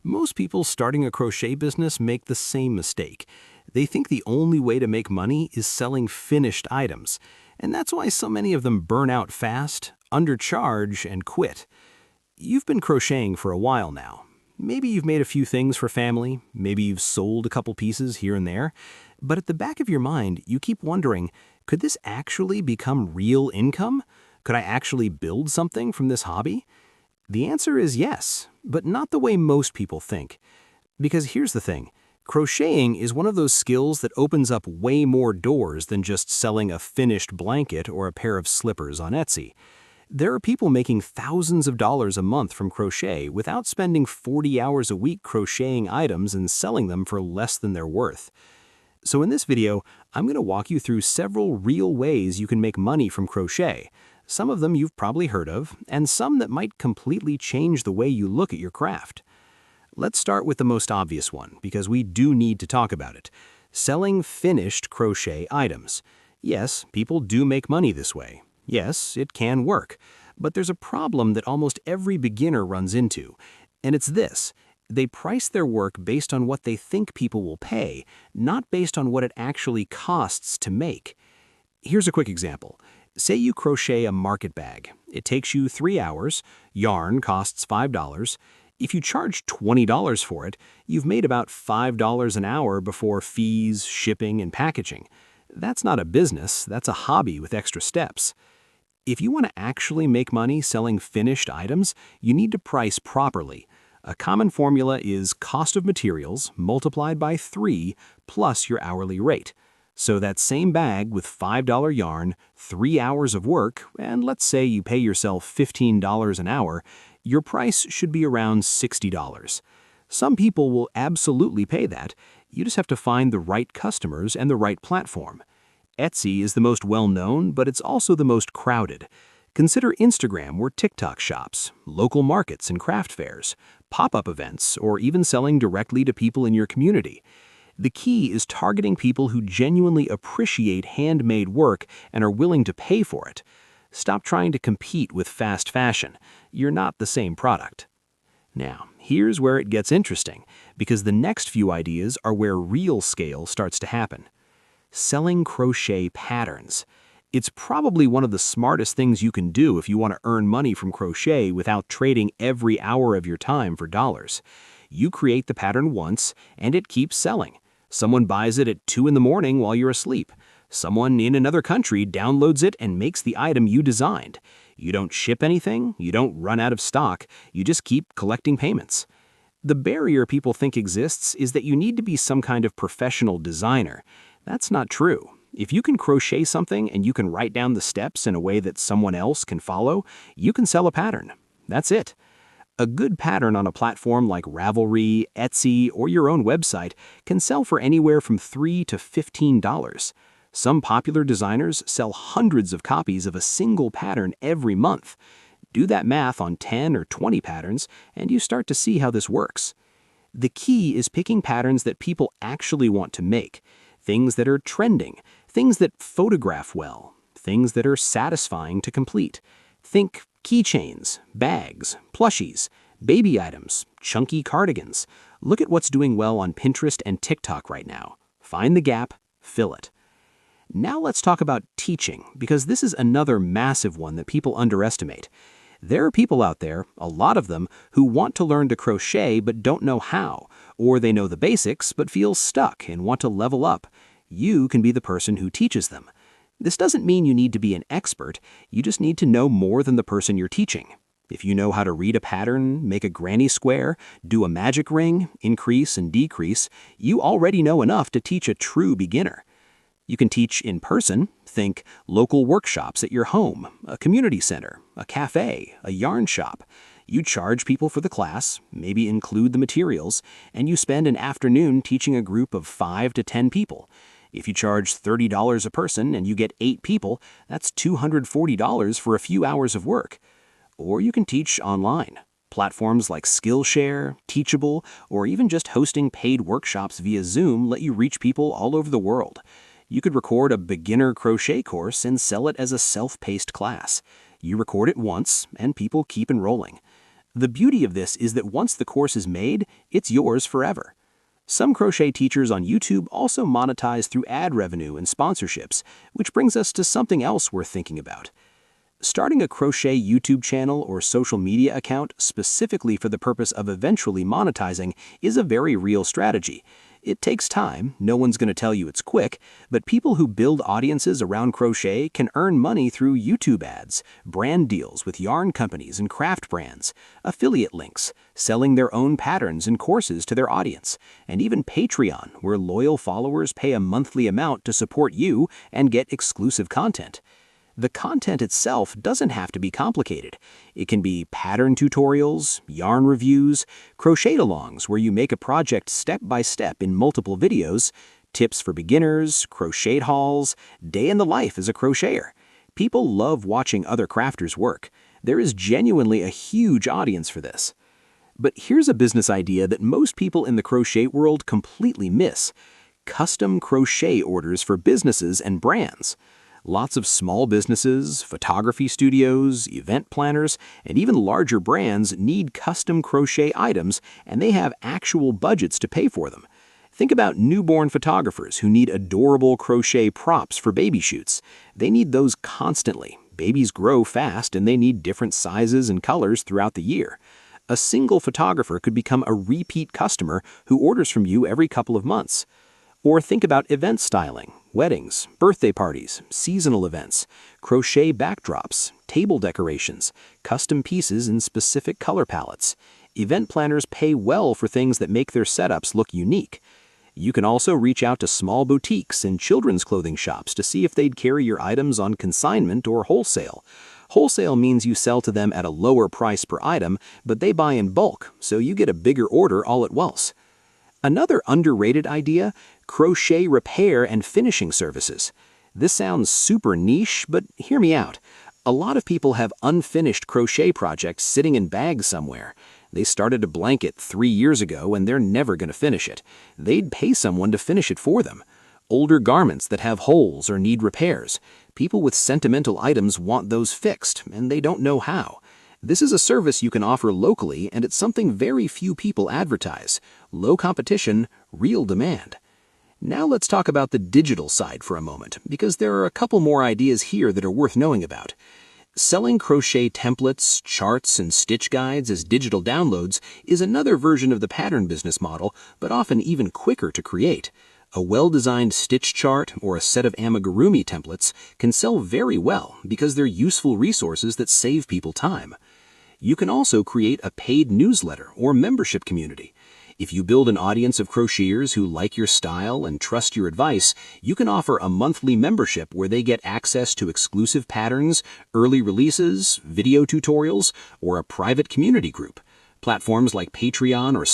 Most people starting a crochet business make the same mistake. They think the only way to make money is selling finished items, and that's why so many of them burn out fast, undercharge, and quit. You've been crocheting for a while now. Maybe you've made a few things for family, maybe you've sold a couple pieces here and there, but at the back of your mind, you keep wondering, could this actually become real income? Could I actually build something from this hobby? The answer is yes, but not the way most people think. Because here's the thing, crocheting is one of those skills that opens up way more doors than just selling a finished blanket or a pair of slippers on Etsy. There are people making thousands of dollars a month from crochet without spending 40 hours a week crocheting items and selling them for less than they're worth. So in this video, I'm going to walk you through several real ways you can make money from crochet. Some of them you've probably heard of, and some that might completely change the way you look at your craft. Let's start with the most obvious one, because we do need to talk about it. Selling finished crochet items. Yes, people do make money this way. Yes, it can work. But there's a problem that almost every beginner runs into, and it's this. They price their work based on what they think people will pay, not based on what it actually costs to make. Here's a quick example. Say you crochet a market bag. It takes you 3 hours, yarn costs $5. If you charge $20 for it, you've made about $5 an hour before fees, shipping, and packaging. That's not a business, that's a hobby with extra steps. If you want to actually make money selling finished items, you need to price properly. A common formula is cost of materials multiplied by 3 plus your hourly rate. So that same bag with $5 yarn, 3 hours of work, and let's say you pay yourself $15 an hour, your price should be around $60. Some people will absolutely pay that. You just have to find the right customers and the right platform. Etsy is the most well-known, but it's also the most crowded. Consider Instagram or TikTok shops, local markets and craft fairs, pop-up events, or even selling directly to people in your community. The key is targeting people who genuinely appreciate handmade work and are willing to pay for it. Stop trying to compete with fast fashion. You're not the same product. Now, here's where it gets interesting, because the next few ideas are where real scale starts to happen. Selling crochet patterns. It's probably one of the smartest things you can do if you want to earn money from crochet without trading every hour of your time for dollars. You create the pattern once, and it keeps selling. Someone buys it at 2 in the morning while you're asleep. Someone in another country downloads it and makes the item you designed. You don't ship anything, you don't run out of stock, you just keep collecting payments. The barrier people think exists is that you need to be some kind of professional designer. That's not true. If you can crochet something and you can write down the steps in a way that someone else can follow, you can sell a pattern. That's it. A good pattern on a platform like Ravelry, Etsy, or your own website can sell for anywhere from $3 to $15. Some popular designers sell hundreds of copies of a single pattern every month. Do that math on 10 or 20 patterns, and you start to see how this works. The key is picking patterns that people actually want to make, things that are trending, things that photograph well, things that are satisfying to complete. Think keychains, bags, plushies, baby items, chunky cardigans. Look at what's doing well on Pinterest and TikTok right now. Find the gap, fill it. Now let's talk about teaching, because this is another massive one that people underestimate. There are people out there, a lot of them, who want to learn to crochet but don't know how, or they know the basics but feel stuck and want to level up. You can be the person who teaches them. This doesn't mean you need to be an expert, you just need to know more than the person you're teaching. If you know how to read a pattern, make a granny square, do a magic ring, increase and decrease, you already know enough to teach a true beginner. You can teach in person, think local workshops at your home, a community center, a cafe, a yarn shop. You charge people for the class, maybe include the materials, and you spend an afternoon teaching a group of 5 to 10 people. If you charge $30 a person and you get 8 people, that's $240 for a few hours of work. Or you can teach online. Platforms like Skillshare, Teachable, or even just hosting paid workshops via Zoom let you reach people all over the world. You could record a beginner crochet course and sell it as a self-paced class. You record it once, and people keep enrolling. The beauty of this is that once the course is made, it's yours forever. Some crochet teachers on YouTube also monetize through ad revenue and sponsorships, which brings us to something else worth thinking about. Starting a crochet YouTube channel or social media account specifically for the purpose of eventually monetizing is a very real strategy. It takes time, no one's going to tell you it's quick, but people who build audiences around crochet can earn money through YouTube ads, brand deals with yarn companies and craft brands, affiliate links, selling their own patterns and courses to their audience, and even Patreon, where loyal followers pay a monthly amount to support you and get exclusive content. The content itself doesn't have to be complicated. It can be pattern tutorials, yarn reviews, crochet-alongs where you make a project step by step in multiple videos, tips for beginners, crochet hauls, day in the life as a crocheter. People love watching other crafters work. There is genuinely a huge audience for this. But here's a business idea that most people in the crochet world completely miss: custom crochet orders for businesses and brands. Lots of small businesses, photography studios, event planners, and even larger brands need custom crochet items, and they have actual budgets to pay for them. Think about newborn photographers who need adorable crochet props for baby shoots. They need those constantly. Babies grow fast and they need different sizes and colors throughout the year. A single photographer could become a repeat customer who orders from you every couple of months. Or think about event styling, weddings, birthday parties, seasonal events, crochet backdrops, table decorations, custom pieces in specific color palettes. Event planners pay well for things that make their setups look unique. You can also reach out to small boutiques and children's clothing shops to see if they'd carry your items on consignment or wholesale. Wholesale means you sell to them at a lower price per item, but they buy in bulk, so you get a bigger order all at once. Another underrated idea: crochet repair and finishing services. This sounds super niche, but hear me out. A lot of people have unfinished crochet projects sitting in bags somewhere. They started a blanket 3 years ago and they're never going to finish it. They'd pay someone to finish it for them. Older garments that have holes or need repairs. People with sentimental items want those fixed, and they don't know how. This is a service you can offer locally, and it's something very few people advertise. Low competition, real demand. Now let's talk about the digital side for a moment, because there are a couple more ideas here that are worth knowing about. Selling crochet templates, charts, and stitch guides as digital downloads is another version of the pattern business model, but often even quicker to create. A well-designed stitch chart or a set of amigurumi templates can sell very well because they're useful resources that save people time. You can also create a paid newsletter or membership community. If you build an audience of crocheters who like your style and trust your advice, you can offer a monthly membership where they get access to exclusive patterns, early releases, video tutorials, or a private community group. Platforms like Patreon or